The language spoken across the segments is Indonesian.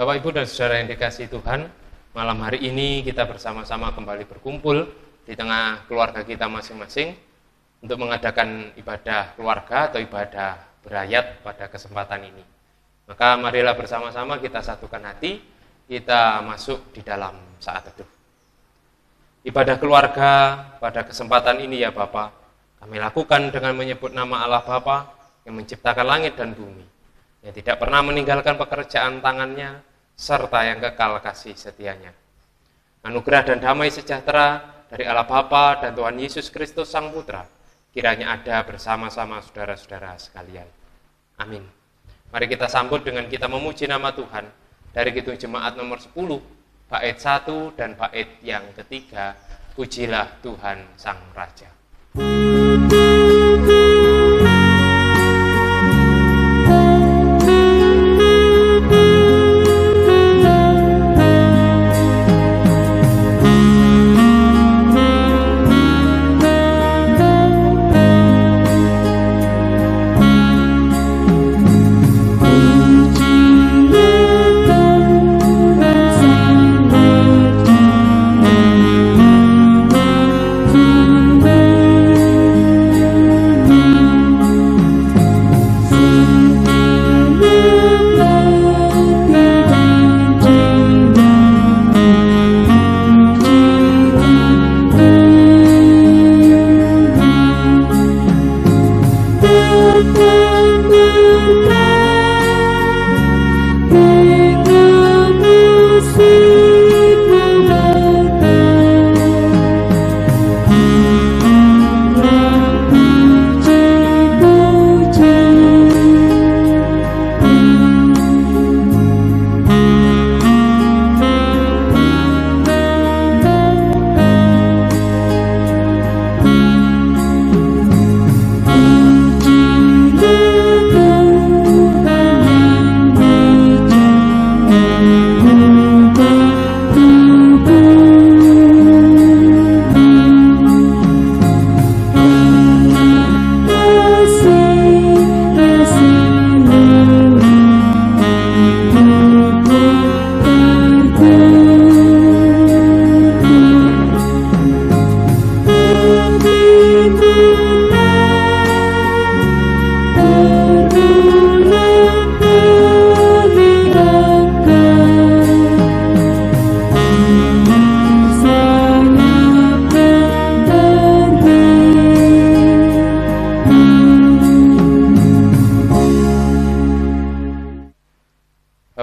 Bapak, Ibu, dan Saudara yang dikasihi Tuhan, malam hari ini kita bersama-sama kembali berkumpul di tengah keluarga kita masing-masing untuk mengadakan ibadah keluarga atau ibadah berayat pada kesempatan ini. Maka marilah bersama-sama kita satukan hati, kita masuk di dalam saat teduh. Ibadah keluarga pada kesempatan ini ya Bapa, kami lakukan dengan menyebut nama Allah Bapa yang menciptakan langit dan bumi, yang tidak pernah meninggalkan pekerjaan tangannya, serta yang kekal kasih setianya. Anugerah dan damai sejahtera dari Allah Bapa dan Tuhan Yesus Kristus Sang Putra kiranya ada bersama-sama saudara-saudara sekalian. Amin. Mari kita sambut dengan kita memuji nama Tuhan dari Kidung Jemaat nomor 10, bait 1 dan bait yang ketiga, Pujilah Tuhan Sang Raja.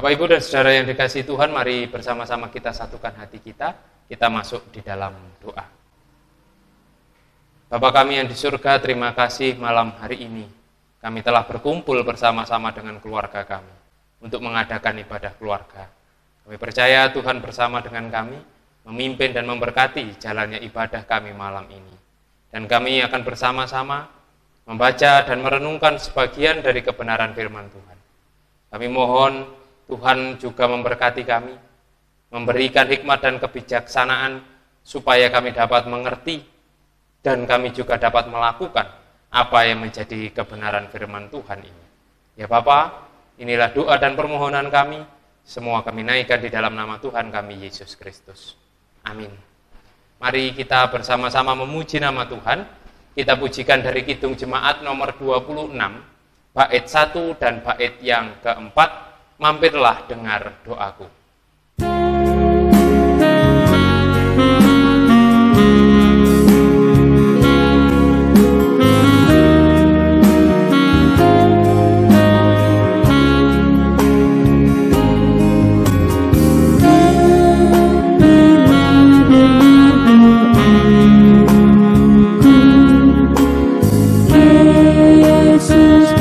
Bapak, Ibu, dan Saudara yang dikasihi Tuhan, mari bersama-sama kita satukan hati kita masuk di dalam doa. Bapa kami yang di surga, terima kasih malam hari ini kami telah berkumpul bersama-sama dengan keluarga kami untuk mengadakan ibadah keluarga. Kami percaya Tuhan bersama dengan kami, memimpin dan memberkati jalannya ibadah kami malam ini. Dan kami akan bersama-sama membaca dan merenungkan sebagian dari kebenaran firman Tuhan. Kami mohon Tuhan juga memberkati kami, memberikan hikmat dan kebijaksanaan supaya kami dapat mengerti dan kami juga dapat melakukan apa yang menjadi kebenaran firman Tuhan ini. Ya Bapa, inilah doa dan permohonan kami, semua kami naikkan di dalam nama Tuhan kami Yesus Kristus. Amin. Mari kita bersama-sama memuji nama Tuhan. Kita pujikan dari Kidung Jemaat nomor 26, bait 1 dan bait yang keempat, Mampirlah dengar doaku. Yesus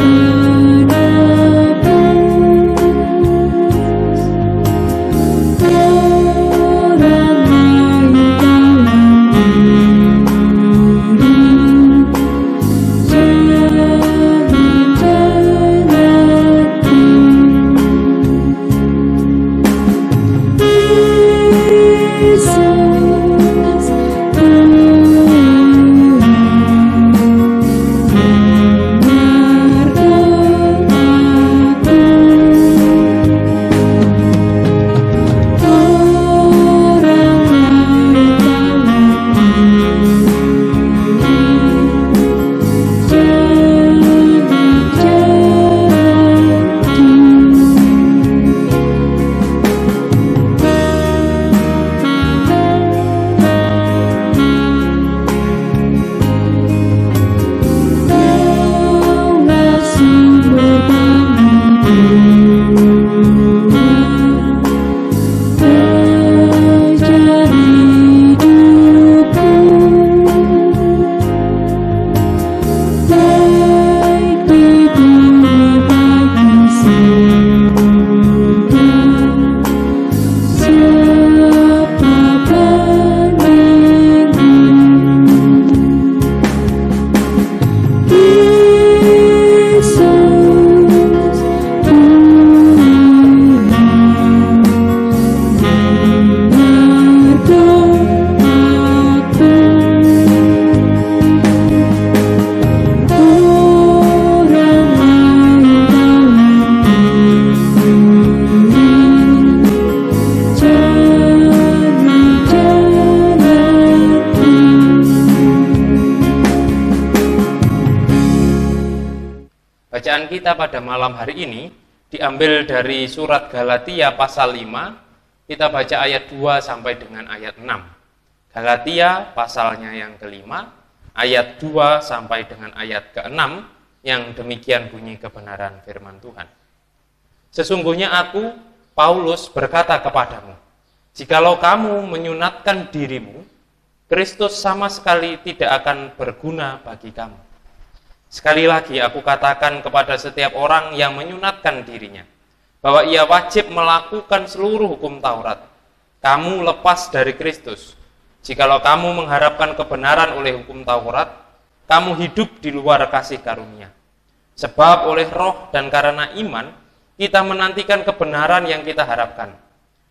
Bacaan kita pada malam hari ini diambil dari surat Galatia pasal 5, kita baca ayat 2 sampai dengan ayat 6. Galatia pasalnya yang kelima, ayat 2 sampai dengan ayat ke-6, yang demikian bunyi kebenaran firman Tuhan. Sesungguhnya aku, Paulus, berkata kepadamu, jikalau kamu menyunatkan dirimu, Kristus sama sekali tidak akan berguna bagi kamu. Sekali lagi aku katakan kepada setiap orang yang menyunatkan dirinya, bahwa ia wajib melakukan seluruh hukum Taurat. Kamu lepas dari Kristus. Jikalau kamu mengharapkan kebenaran oleh hukum Taurat, kamu hidup di luar kasih karunia. Sebab oleh roh dan karena iman, kita menantikan kebenaran yang kita harapkan.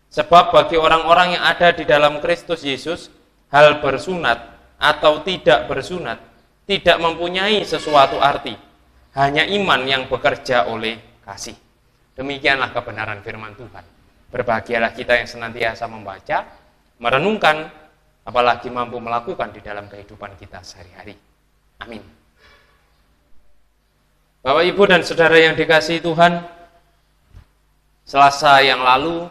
Sebab bagi orang-orang yang ada di dalam Kristus Yesus, hal bersunat atau tidak bersunat tidak mempunyai sesuatu arti, hanya iman yang bekerja oleh kasih. Demikianlah kebenaran firman Tuhan. Berbahagialah kita yang senantiasa membaca, merenungkan, apalagi mampu melakukan di dalam kehidupan kita sehari-hari. Amin. Bapak, Ibu, dan Saudara yang dikasihi Tuhan, Selasa yang lalu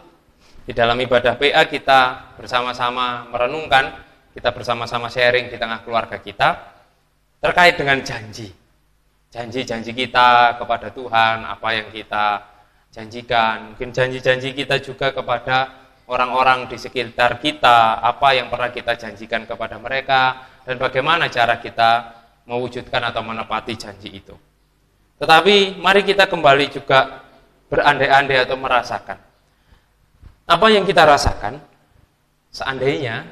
di dalam ibadah PA kita bersama-sama merenungkan, kita bersama-sama sharing di tengah keluarga kita terkait dengan janji. Janji-janji kita kepada Tuhan, apa yang kita janjikan, mungkin janji-janji kita juga kepada orang-orang di sekitar kita, apa yang pernah kita janjikan kepada mereka, dan bagaimana cara kita mewujudkan atau menepati janji itu. Tetapi mari kita kembali juga berandai-andai atau merasakan. Apa yang kita rasakan seandainya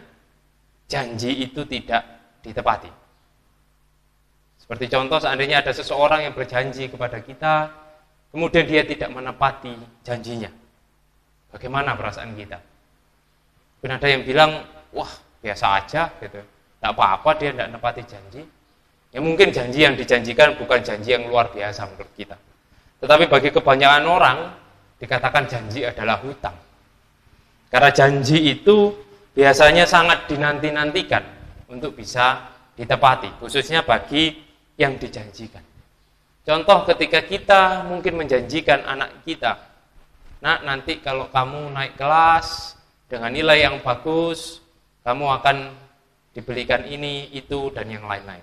janji itu tidak ditepati? Seperti contoh, seandainya ada seseorang yang berjanji kepada kita, kemudian dia tidak menepati janjinya. Bagaimana perasaan kita? Mungkin ada yang bilang, wah biasa aja gitu, tidak apa-apa dia tidak menepati janji. Ya mungkin janji yang dijanjikan bukan janji yang luar biasa menurut kita. Tetapi bagi kebanyakan orang, dikatakan janji adalah hutang. Karena janji itu biasanya sangat dinanti-nantikan untuk bisa ditepati, khususnya bagi yang dijanjikan. Contoh ketika kita mungkin menjanjikan anak kita, nak, nanti kalau kamu naik kelas dengan nilai yang bagus, kamu akan dibelikan ini, itu, dan yang lain-lain.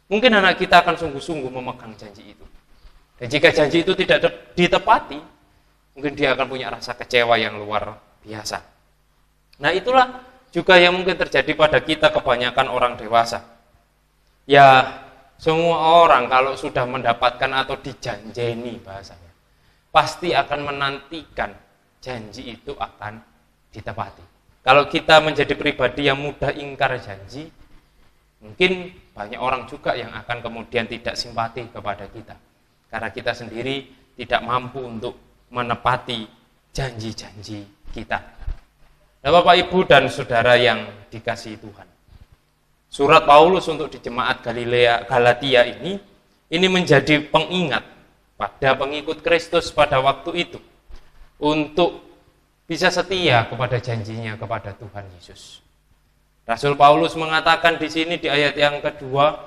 Mungkin anak kita akan sungguh-sungguh memegang janji itu. Dan jika janji itu tidak ditepati, mungkin dia akan punya rasa kecewa yang luar biasa. Nah, itulah juga yang mungkin terjadi pada kita kebanyakan orang dewasa. Ya, semua orang kalau sudah mendapatkan atau dijanjeni bahasanya, pasti akan menantikan janji itu akan ditepati. Kalau kita menjadi pribadi yang mudah ingkar janji, mungkin banyak orang juga yang akan kemudian tidak simpati kepada kita. Karena kita sendiri tidak mampu untuk menepati janji-janji kita. Nah, Bapak, Ibu, dan Saudara yang dikasihi Tuhan, surat Paulus untuk di jemaat Galatia ini menjadi pengingat pada pengikut Kristus pada waktu itu untuk bisa setia kepada janjinya kepada Tuhan Yesus. Rasul Paulus mengatakan di sini di ayat yang kedua,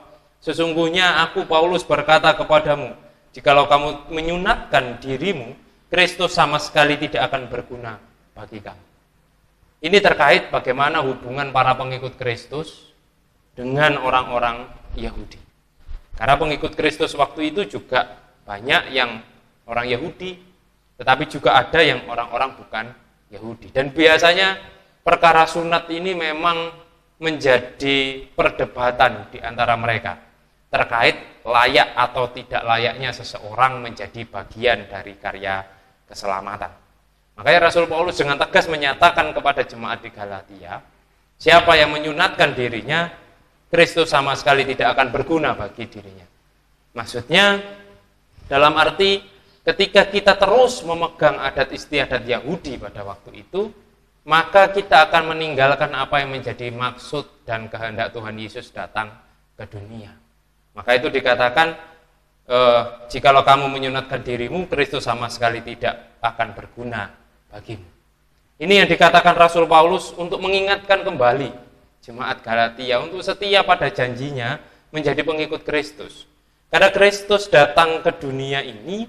sesungguhnya aku Paulus berkata kepadamu, jikalau kamu menyunatkan dirimu, Kristus sama sekali tidak akan berguna bagi kamu. Ini terkait bagaimana hubungan para pengikut Kristus dengan orang-orang Yahudi. Karena pengikut Kristus waktu itu juga banyak yang orang Yahudi, tetapi juga ada yang orang-orang bukan Yahudi. Dan biasanya perkara sunat ini memang menjadi perdebatan di antara mereka terkait layak atau tidak layaknya seseorang menjadi bagian dari karya keselamatan. Makanya Rasul Paulus dengan tegas menyatakan kepada jemaat di Galatia, siapa yang menyunatkan dirinya, Kristus sama sekali tidak akan berguna bagi dirinya. Maksudnya dalam arti ketika kita terus memegang adat istiadat Yahudi pada waktu itu, maka kita akan meninggalkan apa yang menjadi maksud dan kehendak Tuhan Yesus datang ke dunia. Maka itu dikatakan, jikalau kamu menyunatkan dirimu, Kristus sama sekali tidak akan berguna bagimu. Ini yang dikatakan Rasul Paulus untuk mengingatkan kembali jemaat Galatia untuk setia pada janjinya menjadi pengikut Kristus. Karena Kristus datang ke dunia ini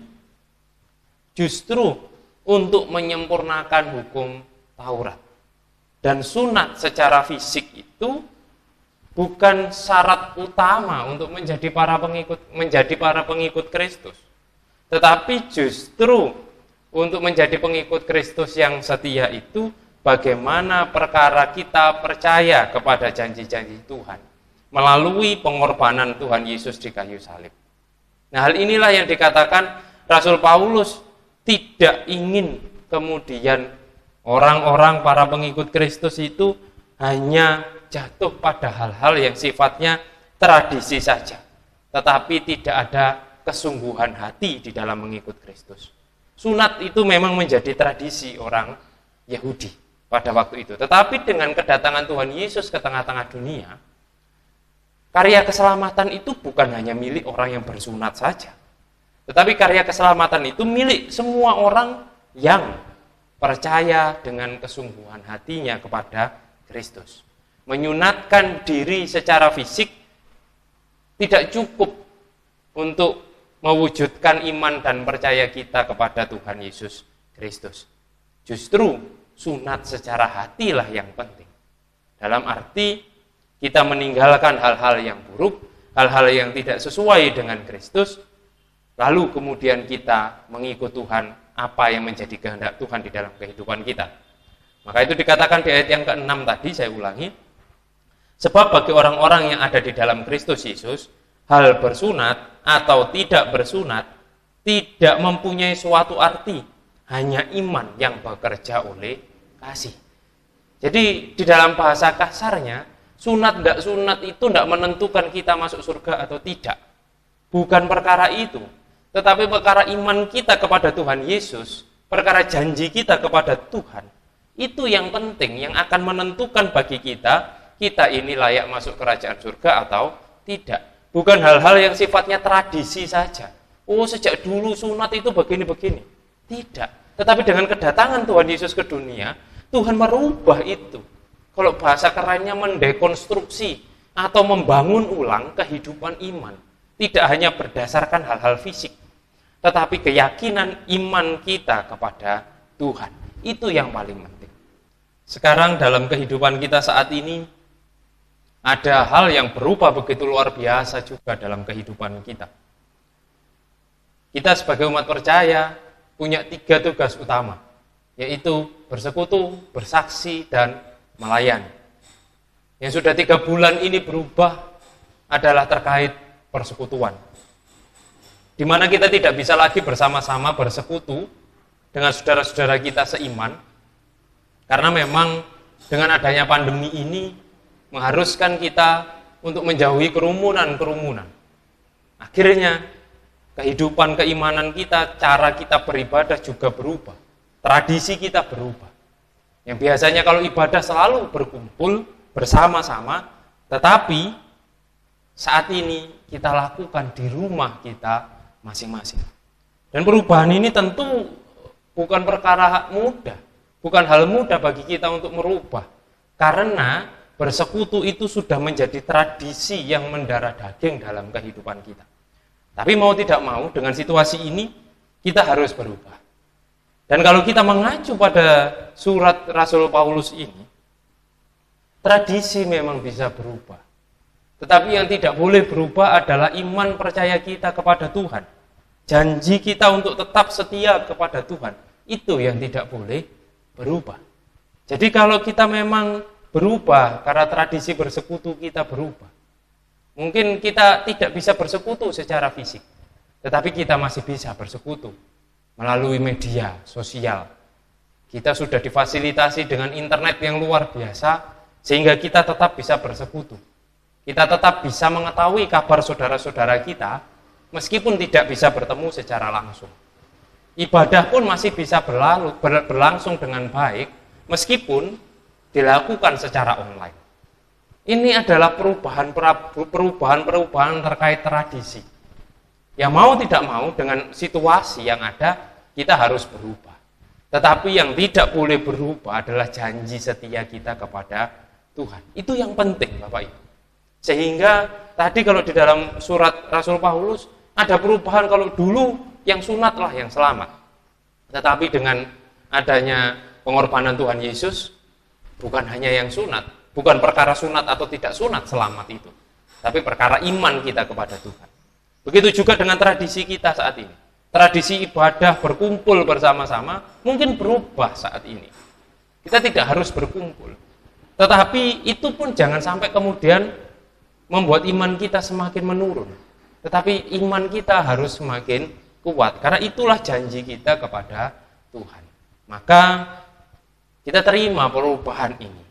justru untuk menyempurnakan hukum Taurat. Dan sunat secara fisik itu bukan syarat utama untuk menjadi para pengikut Kristus. Tetapi justru untuk menjadi pengikut Kristus yang setia itu bagaimana perkara kita percaya kepada janji-janji Tuhan melalui pengorbanan Tuhan Yesus di kayu salib. Nah, hal inilah yang dikatakan Rasul Paulus tidak ingin kemudian orang-orang para pengikut Kristus itu hanya jatuh pada hal-hal yang sifatnya tradisi saja, tetapi tidak ada kesungguhan hati di dalam mengikut Kristus. Sunat itu memang menjadi tradisi orang Yahudi pada waktu itu. Tetapi dengan kedatangan Tuhan Yesus ke tengah-tengah dunia, karya keselamatan itu bukan hanya milik orang yang bersunat saja. Tetapi karya keselamatan itu milik semua orang yang percaya dengan kesungguhan hatinya kepada Kristus. Menyunatkan diri secara fisik tidak cukup untuk mewujudkan iman dan percaya kita kepada Tuhan Yesus Kristus. Justru sunat secara hatilah yang penting. Dalam arti kita meninggalkan hal-hal yang buruk, hal-hal yang tidak sesuai dengan Kristus, lalu kemudian kita mengikut Tuhan apa yang menjadi kehendak Tuhan di dalam kehidupan kita. Maka itu dikatakan di ayat yang ke-6 tadi, saya ulangi, sebab bagi orang-orang yang ada di dalam Kristus Yesus, hal bersunat atau tidak bersunat tidak mempunyai suatu arti, hanya iman yang bekerja oleh kasih. Jadi di dalam bahasa kasarnya, sunat tidak sunat itu tidak menentukan kita masuk surga atau tidak. Bukan perkara itu, tetapi perkara iman kita kepada Tuhan Yesus, perkara janji kita kepada Tuhan, itu yang penting, yang akan menentukan bagi kita ini layak masuk kerajaan surga atau tidak. Bukan hal-hal yang sifatnya tradisi saja. Oh, sejak dulu sunat itu begini-begini. Tidak. Tetapi dengan kedatangan Tuhan Yesus ke dunia, Tuhan merubah itu. Kalau bahasa kerennya mendekonstruksi atau membangun ulang kehidupan iman. Tidak hanya berdasarkan hal-hal fisik, tetapi keyakinan iman kita kepada Tuhan. Itu yang paling penting. Sekarang dalam kehidupan kita saat ini, ada hal yang berubah begitu luar biasa juga dalam kehidupan kita. Kita sebagai umat percaya punya 3 tugas utama, yaitu bersekutu, bersaksi, dan melayani. Yang sudah 3 bulan ini berubah adalah terkait persekutuan, di mana kita tidak bisa lagi bersama-sama bersekutu dengan saudara-saudara kita seiman, karena memang dengan adanya pandemi ini mengharuskan kita untuk menjauhi kerumunan-kerumunan. Akhirnya kehidupan keimanan kita, cara kita beribadah juga berubah. Tradisi kita berubah. Yang biasanya kalau ibadah selalu berkumpul bersama-sama, tetapi saat ini kita lakukan di rumah kita masing-masing. Dan perubahan ini tentu bukan perkara mudah, bukan hal mudah bagi kita untuk merubah. Karena bersekutu itu sudah menjadi tradisi yang mendarah daging dalam kehidupan kita. Tapi mau tidak mau, dengan situasi ini, kita harus berubah. Dan kalau kita mengacu pada surat Rasul Paulus ini, tradisi memang bisa berubah. Tetapi yang tidak boleh berubah adalah iman percaya kita kepada Tuhan. Janji kita untuk tetap setia kepada Tuhan, itu yang tidak boleh berubah. Jadi kalau kita memang berubah karena tradisi bersekutu kita berubah, mungkin kita tidak bisa bersekutu secara fisik, tetapi kita masih bisa bersekutu melalui media sosial. Kita sudah difasilitasi dengan internet yang luar biasa, sehingga kita tetap bisa bersekutu. Kita tetap bisa mengetahui kabar saudara-saudara kita, meskipun tidak bisa bertemu secara langsung. Ibadah pun masih bisa berlangsung dengan baik, meskipun dilakukan secara online. Ini adalah perubahan terkait tradisi. Ya mau tidak mau, dengan situasi yang ada, kita harus berubah. Tetapi yang tidak boleh berubah adalah janji setia kita kepada Tuhan. Itu yang penting, Bapak Ibu. Sehingga tadi kalau di dalam surat Rasul Paulus, Ada perubahan kalau dulu yang sunat lah yang selamat. Tetapi dengan adanya pengorbanan Tuhan Yesus, bukan hanya yang sunat, bukan perkara sunat atau tidak sunat selamat itu, tapi perkara iman kita kepada Tuhan. Begitu juga dengan tradisi kita saat ini. Tradisi ibadah berkumpul bersama-sama mungkin berubah saat ini. Kita tidak harus berkumpul. Tetapi itu pun jangan sampai kemudian membuat iman kita semakin menurun. Tetapi iman kita harus semakin kuat, karena itulah janji kita kepada Tuhan. Maka kita terima perubahan ini.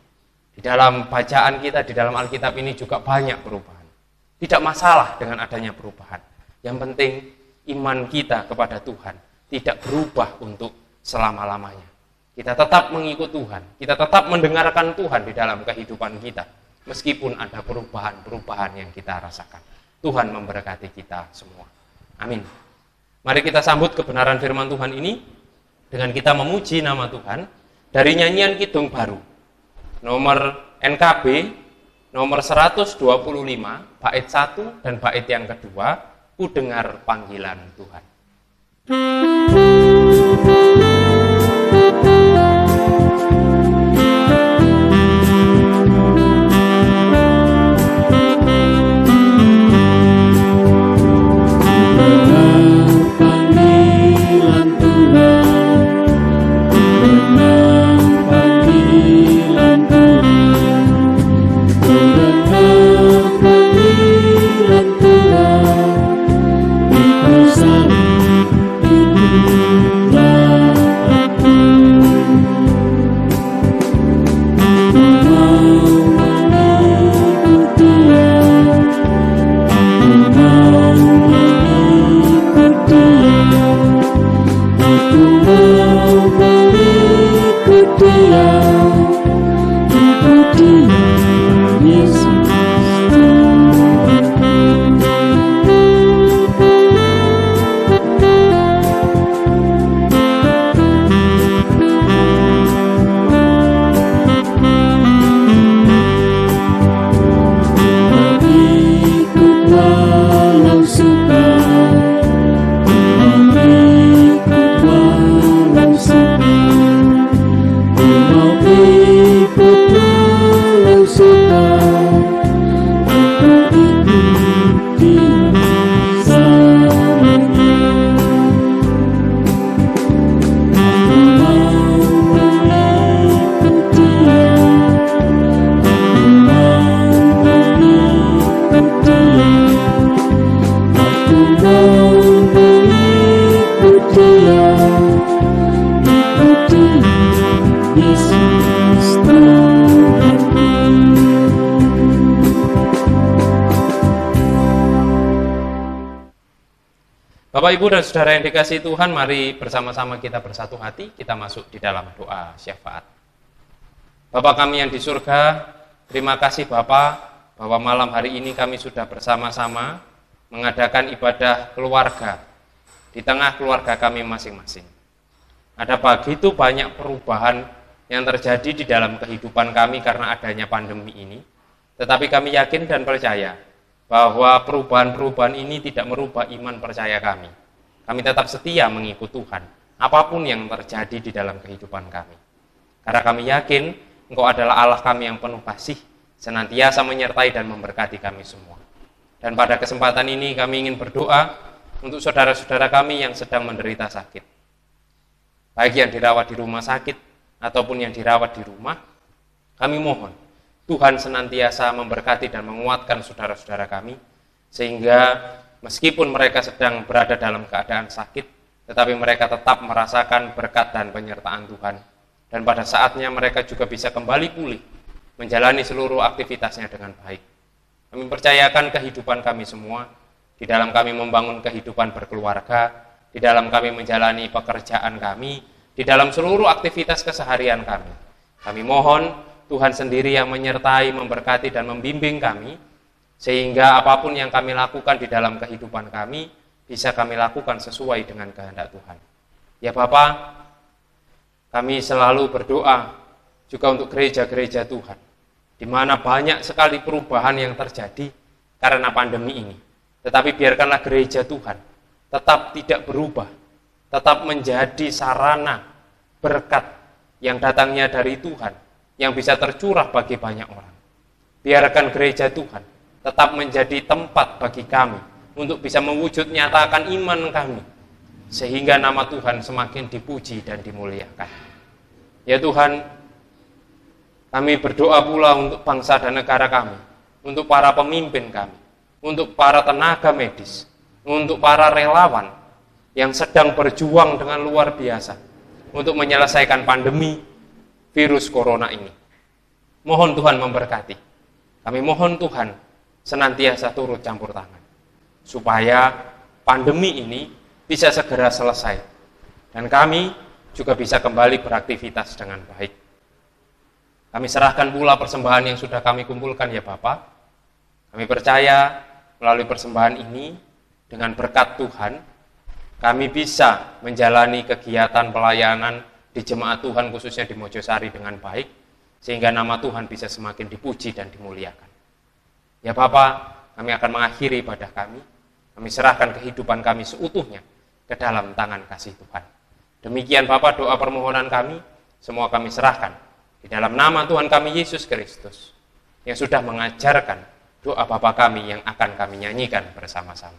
Di dalam bacaan kita, di dalam Alkitab ini juga banyak perubahan. Tidak masalah dengan adanya perubahan. Yang penting iman kita kepada Tuhan tidak berubah untuk selama-lamanya. Kita tetap mengikut Tuhan, kita tetap mendengarkan Tuhan di dalam kehidupan kita, meskipun ada perubahan-perubahan yang kita rasakan. Tuhan memberkati kita semua. Amin. Mari kita sambut kebenaran firman Tuhan ini dengan kita memuji nama Tuhan dari nyanyian Kidung Baru nomor NKB nomor 125 bait 1 dan bait yang kedua, Ku dengar panggilan Tuhan. Bapak, Ibu, dan Saudara yang dikasihi Tuhan, mari bersama-sama kita bersatu hati, kita masuk di dalam doa syafaat. Bapa kami yang di surga, terima kasih Bapa, bahwa malam hari ini kami sudah bersama-sama mengadakan ibadah keluarga di tengah keluarga kami masing-masing. Ada begitu banyak perubahan yang terjadi di dalam kehidupan kami karena adanya pandemi ini, tetapi kami yakin dan percaya bahwa perubahan-perubahan ini tidak merubah iman percaya kami. Kami tetap setia mengikut Tuhan, apapun yang terjadi di dalam kehidupan kami. Karena kami yakin Engkau adalah Allah kami yang penuh kasih, senantiasa menyertai dan memberkati kami semua. Dan pada kesempatan ini kami ingin berdoa untuk saudara-saudara kami yang sedang menderita sakit. Baik yang dirawat di rumah sakit ataupun yang dirawat di rumah, kami mohon Tuhan senantiasa memberkati dan menguatkan saudara-saudara kami, sehingga meskipun mereka sedang berada dalam keadaan sakit, tetapi mereka tetap merasakan berkat dan penyertaan Tuhan. Dan pada saatnya mereka juga bisa kembali pulih, menjalani seluruh aktivitasnya dengan baik. Kami percayakan kehidupan kami semua, di dalam kami membangun kehidupan berkeluarga, di dalam kami menjalani pekerjaan kami, di dalam seluruh aktivitas keseharian kami. Kami mohon Tuhan sendiri yang menyertai, memberkati, dan membimbing kami, sehingga apapun yang kami lakukan di dalam kehidupan kami, bisa kami lakukan sesuai dengan kehendak Tuhan. Ya Bapa, kami selalu berdoa juga untuk gereja-gereja Tuhan, di mana banyak sekali perubahan yang terjadi karena pandemi ini. Tetapi biarkanlah gereja Tuhan tetap tidak berubah, tetap menjadi sarana berkat yang datangnya dari Tuhan, yang bisa tercurah bagi banyak orang. Biarkan gereja Tuhan tetap menjadi tempat bagi kami untuk bisa mewujud nyatakan iman kami, sehingga nama Tuhan semakin dipuji dan dimuliakan. Ya Tuhan, kami berdoa pula untuk bangsa dan negara kami, untuk para pemimpin kami, untuk para tenaga medis, untuk para relawan yang sedang berjuang dengan luar biasa untuk menyelesaikan pandemi virus corona ini. Mohon Tuhan memberkati. Kami mohon Tuhan senantiasa turut campur tangan, supaya pandemi ini bisa segera selesai, dan kami juga bisa kembali beraktivitas dengan baik. Kami serahkan pula persembahan yang sudah kami kumpulkan ya Bapak. Kami percaya melalui persembahan ini, dengan berkat Tuhan, kami bisa menjalani kegiatan pelayanan di jemaat Tuhan khususnya di Mojosari dengan baik, sehingga nama Tuhan bisa semakin dipuji dan dimuliakan. Ya Bapak, kami akan mengakhiri ibadah kami. Kami serahkan kehidupan kami seutuhnya ke dalam tangan kasih Tuhan. Demikian Bapak doa permohonan kami, semua kami serahkan di dalam nama Tuhan kami Yesus Kristus, yang sudah mengajarkan doa Bapa kami yang akan kami nyanyikan bersama-sama.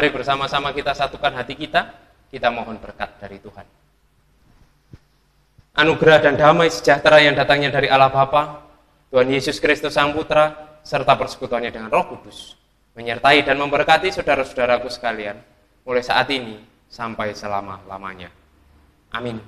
Mari bersama-sama kita satukan hati kita mohon berkat dari Tuhan. Anugerah dan damai sejahtera yang datangnya dari Allah Bapa, Tuhan Yesus Kristus Sang Putra, serta persekutuannya dengan Roh Kudus, menyertai dan memberkati saudara-saudaraku sekalian, mulai saat ini sampai selama-lamanya. Amin.